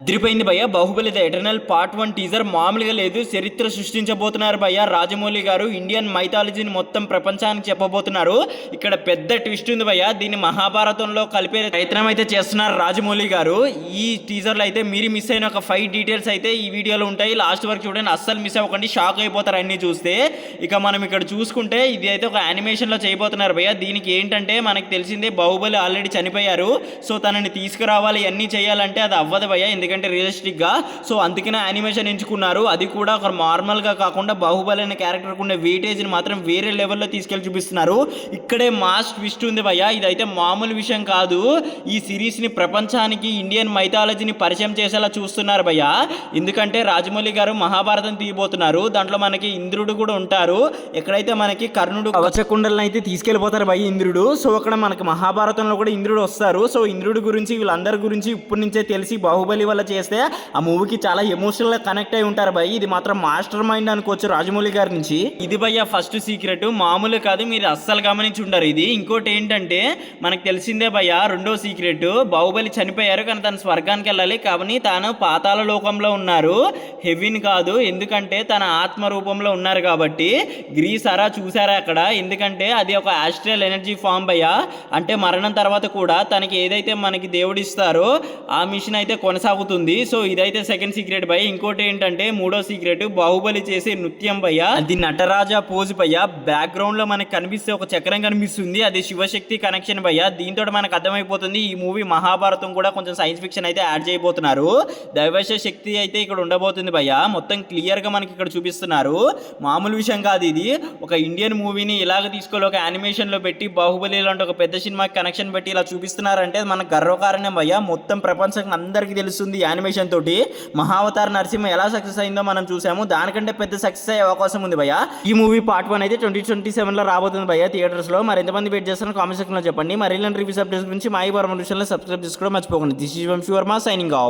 అదిరిపోయింది భయ్య. Baahubali the eternal part 1 teaser మామూలుగా లేదు. చరిత్ర సృష్టించబోతున్నారు భయ్య రాజమౌళి గారు. ఇండియన్ మైథాలజీని మొత్తం ప్రపంచానికి చెప్పబోతున్నారు. ఇక్కడ పెద్ద ట్విస్ట్ ఉంది భయ్య. దీన్ని మహాభారతంలో కలిపే ప్రయత్నం అయితే చేస్తున్నారు రాజమౌళి గారు. ఈ టీజర్లో అయితే మీరు మిస్ అయిన ఒక 5 డీటెయిల్స్ అయితే ఈ వీడియోలో ఉంటాయి. లాస్ట్ వరకు చూడండి, అస్సలు మిస్ అవ్వకండి, షాక్ అయిపోతారు అన్ని చూస్తే. ఇక మనం ఇక్కడ చూసుకుంటే ఇది అయితే ఒక యానిమేషన్లో చేయబోతున్నారు భయ్య. దీనికి ఏంటంటే మనకి తెలిసిందే బాహుబలి ఆల్రెడీ చనిపోయారు. సో తనని తీసుకురావాలి, అన్నీ చేయాలంటే అది అవ్వదు భయ్య, ఎందుకంటే రియలిస్టిక్గా. సో అందుకనే యానిమేషన్ ఎంచుకున్నారు. అది కూడా ఒక నార్మల్గా కాకుండా బాహుబలి అనే క్యారెక్టర్కి ఉండే వెయిటేజ్ని మాత్రం వేరే లెవెల్లో తీసుకెళ్ళి చూపిస్తున్నారు. ఇక్కడే మాస్ ట్విస్ట్ ఉంది భయ్య. ఇదైతే మామూలు విషయం కాదు. ఈ సిరీస్ని ప్రపంచానికి ఇండియన్ మైథాలజీని పరిచయం చేసేలా చూస్తున్నారు భయ్య. ఎందుకంటే రాజమౌళి గారు మహాభారతం తీయబోతున్నారు. దాంట్లో మనకి ఇంద్రుడు కూడా ఉంటారు. ఎక్కడైతే మనకి కర్ణుడు కవచకుండలను అయితే తీసుకెళ్ళిపోతారు భయ్య ఇంద్రుడు. సో అక్కడ మనకి మహాభారతంలో కూడా ఇంద్రుడు వస్తారు. సో ఇంద్రుడి గురించి వీళ్ళందరి గురించి ఇప్పటి నుంచే తెలిసి బాహుబలి వల్ల చేస్తే ఆ మూవీకి చాలా ఎమోషనల్గా కనెక్ట్ అయి ఉంటారు భయ్. ఇది మాత్రం మాస్టర్ మైండ్ అనుకోవచ్చు రాజమౌళి గారి నుంచి. ఇది భయ్య ఫస్ట్ సీక్రెట్, మామూలు కాదు, మీరు అస్సలు గమనించి ఉంటారు ఇది. ఇంకోటి ఏంటంటే మనకు తెలిసిందే భయ్య, రెండో సీక్రెట్, బాహుబలి చనిపోయారు కానీ తను స్వర్గానికి వెళ్ళాలి, కానీ తాను పాతాళ లోకంలో ఉన్నారు, హెవెన్ కాదు. ఎందుకంటే తన ఆత్మ రూపంలో ఉన్నారు కాబట్టి. గ్రీసారా చూసారా అక్కడ, ఎందుకంటే అది ఒక ఆస్ట్రల్ ఎనర్జీ ఫామ్ భయ్య. అంటే మరణం తర్వాత కూడా తనకి ఏదైతే మనకి దేవుడు ఇస్తారో ఆ మిషన్ అయితే కొనసాగుతుంది. సో ఇదైతే సెకండ్ సీక్రెట్ భయ్య. ఇంకోటి ఏంటంటే మూడో సీక్రెట్, బాహుబలి చేసే నృత్యం భయ్య. అది నటరాజా పోజ్ భయ్య. బ్యాక్గ్రౌండ్ లో మనకి కనిపిస్తే ఒక చక్రం కనిపిస్తుంది, అది శివశక్తి కనెక్షన్ భయ్య. దీంతో మనకు అర్థమైపోతుంది ఈ మూవీ మహాభారతం కూడా కొంచెం సైన్స్ ఫిక్షన్ అయితే యాడ్ చేయబోతున్నారు. దైవశ శక్తి అయితే ఇక్కడ ఉండబోతుంది భయ్య. మొత్తం క్లియర్ గా మనకి ఇక్కడ చూపిస్తున్నారు. మామూలు విషయం కాదు ఇది. ఒక ఇండియన్ మూవీని ఇలాగ తీసుకోవాలి, ఒక యానిమేషన్ లో పెట్టి బాహుబలి లాంటి ఒక పెద్ద సినిమాకి కనెక్షన్ పెట్టి ఇలా చూపిస్తున్నారంటే మనకు గర్వకారణం భయ్య. మొత్తం ప్రపంచం అందరికీ తెలుస్తుంది యానిమేషన్ తోటి. మహావతార నరసింహ ఎలా సక్సెస్ అయిందో మనం చూసాము, దానికంటే పెద్ద సక్సెస్ అయ్యే అవకాశం ఉంది భయ్య. ఈ మూవీ పార్ట్ 1 అయితే 2027 లో రాబోతుంది భయ్య థియేటర్స్ లో. మరి ఎంతమంది వెయిట్ చేస్తారో కామెంట్ సెక్షన్ లో చెప్పండి. మరి ఇలాంటి రివ్యూస్ అప్డేట్స్ గురించి మా ఈ పరమ సబ్స్క్రైబ్ చేసుకోవడం మర్చిపోకండి. This is Vamshi Varma signing of.